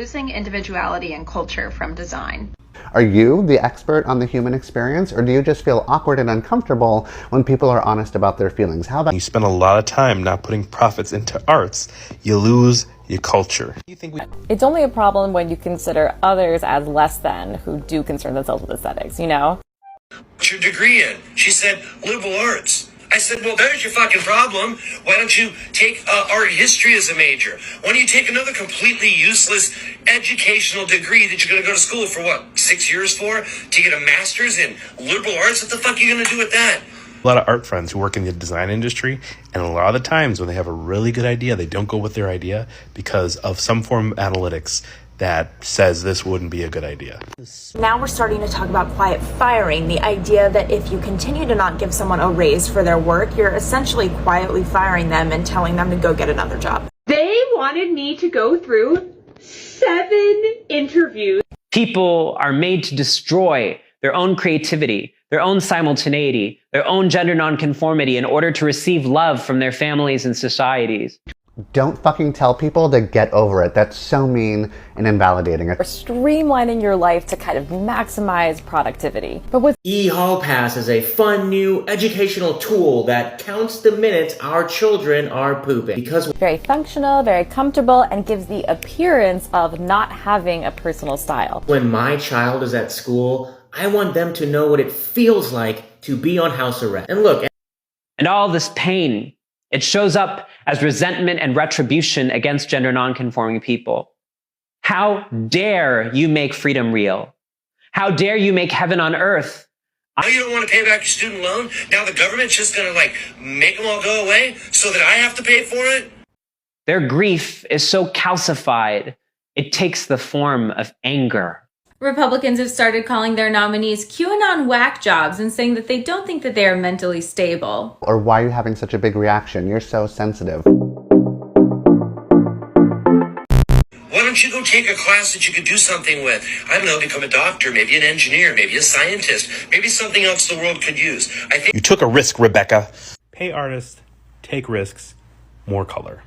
losing individuality and culture from design. Are you the expert on the human experience, or do you just feel awkward and uncomfortable when people are honest about their feelings? How about you spend a lot of time not putting profits into arts, you lose your culture. It's only a problem when you consider others as less than who do concern themselves with aesthetics, you know? What's your degree in? She said, liberal arts. I said, well, there's your fucking problem. Why don't you take art history as a major? Why don't you take another completely useless educational degree that you're going to go to school for, what, 6 years for? To get a master's in liberal arts? What the fuck are you going to do with that? A lot of art friends who work in the design industry, and a lot of the times when they have a really good idea, they don't go with their idea because of some form of analytics that says this wouldn't be a good idea. Now we're starting to talk about quiet firing, the idea that if you continue to not give someone a raise for their work, you're essentially quietly firing them and telling them to go get another job. They wanted me to go through 7 interviews. People are made to destroy their own creativity, their own simultaneity, their own gender nonconformity in order to receive love from their families and societies. Don't fucking tell people to get over it. That's so mean and invalidating. Or streamlining your life to kind of maximize productivity. But with eHall Pass is a fun new educational tool that counts the minutes our children are pooping. Because very functional, very comfortable, and gives the appearance of not having a personal style. When my child is at school, I want them to know what it feels like to be on house arrest. And look, and all this pain, it shows up as resentment and retribution against gender nonconforming people. How dare you make freedom real? How dare you make heaven on earth? Now you don't want to pay back your student loan? Now the government's just going to make them all go away so that I have to pay for it? Their grief is so calcified, it takes the form of anger. Republicans have started calling their nominees QAnon whack jobs and saying that they don't think that they are mentally stable. Or why are you having such a big reaction? You're so sensitive. Why don't you go take a class that you could do something with? I don't know, become a doctor, maybe an engineer, maybe a scientist, maybe something else the world could use. I think you took a risk, Rebecca. Pay artists, take risks, more color.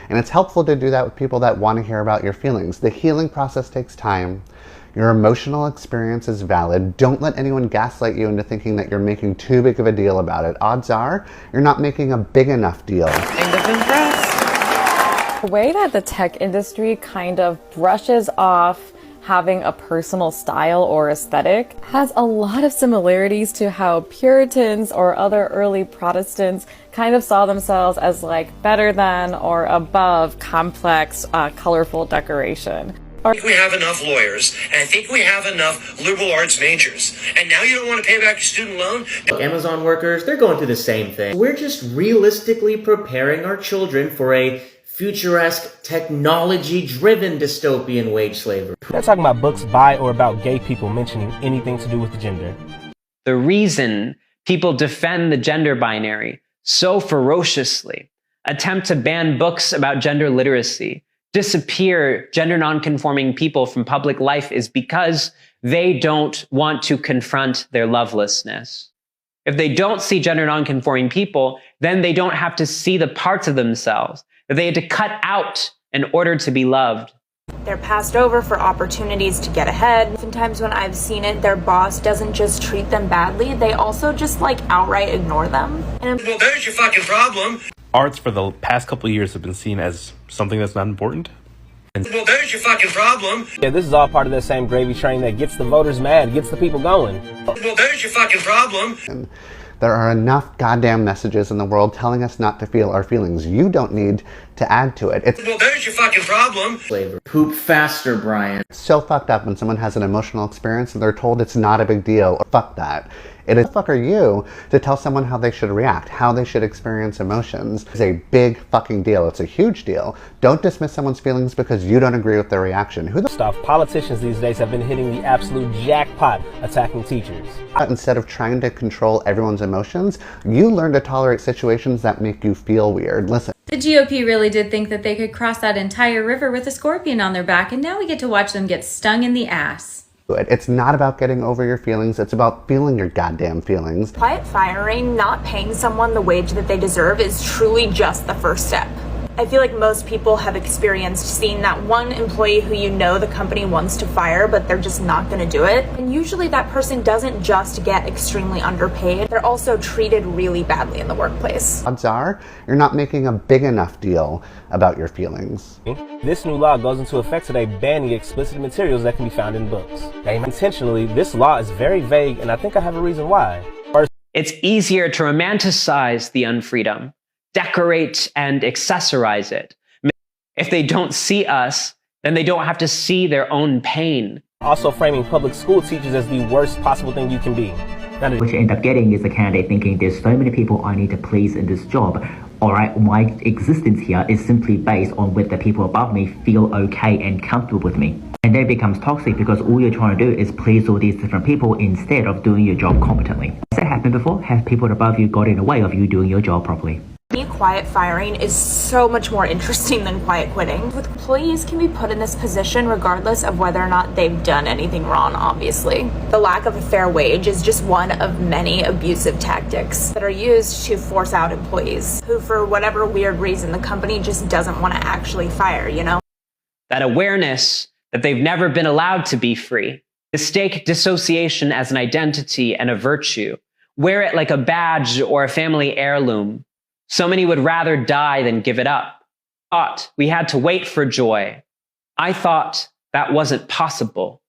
And it's helpful to do that with people that want to hear about your feelings. The healing process takes time. Your emotional experience is valid. Don't let anyone gaslight you into thinking that you're making too big of a deal about it. Odds are, you're not making a big enough deal. The way that the tech industry kind of brushes off having a personal style or aesthetic has a lot of similarities to how Puritans or other early Protestants kind of saw themselves as like better than or above complex, colorful decoration. I think we have enough lawyers, and I think we have enough liberal arts majors. And now you don't want to pay back your student loan? Amazon workers, they're going through the same thing. We're just realistically preparing our children for a futuresque, technology-driven dystopian wage slavery. They're talking about books by or about gay people mentioning anything to do with the gender. The reason people defend the gender binary so ferociously, attempt to ban books about gender literacy, disappear gender nonconforming people from public life is because they don't want to confront their lovelessness. If they don't see gender nonconforming people, then they don't have to see the parts of themselves that they had to cut out in order to be loved. They're passed over for opportunities to get ahead. Sometimes when I've seen it, their boss doesn't just treat them badly, they also just outright ignore them. Well, there's your fucking problem. Arts for the past couple of years have been seen as something that's not important. Well, there's your fucking problem. Yeah, this is all part of that same gravy train that gets the voters mad, gets the people going. Well, there's your fucking problem. And there are enough goddamn messages in the world telling us not to feel our feelings. You don't need to add to it. Well, there's your fucking problem. Poop faster, Brian. It's so fucked up when someone has an emotional experience and they're told it's not a big deal. Fuck that. It is fuck are you to tell someone how they should react, how they should experience emotions. It's a big fucking deal. It's a huge deal. Don't dismiss someone's feelings because you don't agree with their reaction. Who the stuff? Politicians these days have been hitting the absolute jackpot attacking teachers. Instead of trying to control everyone's emotions, you learn to tolerate situations that make you feel weird. Listen. The GOP really did think that they could cross that entire river with a scorpion on their back, and now we get to watch them get stung in the ass. It's not about getting over your feelings, it's about feeling your goddamn feelings. Quiet firing, not paying someone the wage that they deserve is truly just the first step. I feel like most people have experienced seeing that one employee who you know the company wants to fire, but they're just not going to do it. And usually that person doesn't just get extremely underpaid, they're also treated really badly in the workplace. Odds are you're not making a big enough deal about your feelings. This new law goes into effect today, banning explicit materials that can be found in books. Intentionally, this law is very vague, and I think I have a reason why. First, it's easier to romanticize the unfreedom, decorate and accessorize it. If they don't see us, then they don't have to see their own pain. Also framing public school teachers as the worst possible thing you can be. What you end up getting is a candidate thinking there's so many people I need to please in this job. Alright, my existence here is simply based on whether people above me feel okay and comfortable with me. And then it becomes toxic because all you're trying to do is please all these different people instead of doing your job competently. Has that happened before? Have people above you got in the way of you doing your job properly? Quiet firing is so much more interesting than quiet quitting. Employees can be put in this position regardless of whether or not they've done anything wrong, obviously. The lack of a fair wage is just one of many abusive tactics that are used to force out employees who, for whatever weird reason, the company just doesn't want to actually fire, you know? That awareness that they've never been allowed to be free. Mistake dissociation as an identity and a virtue. Wear it like a badge or a family heirloom. So many would rather die than give it up. Thought we had to wait for joy. I thought that wasn't possible.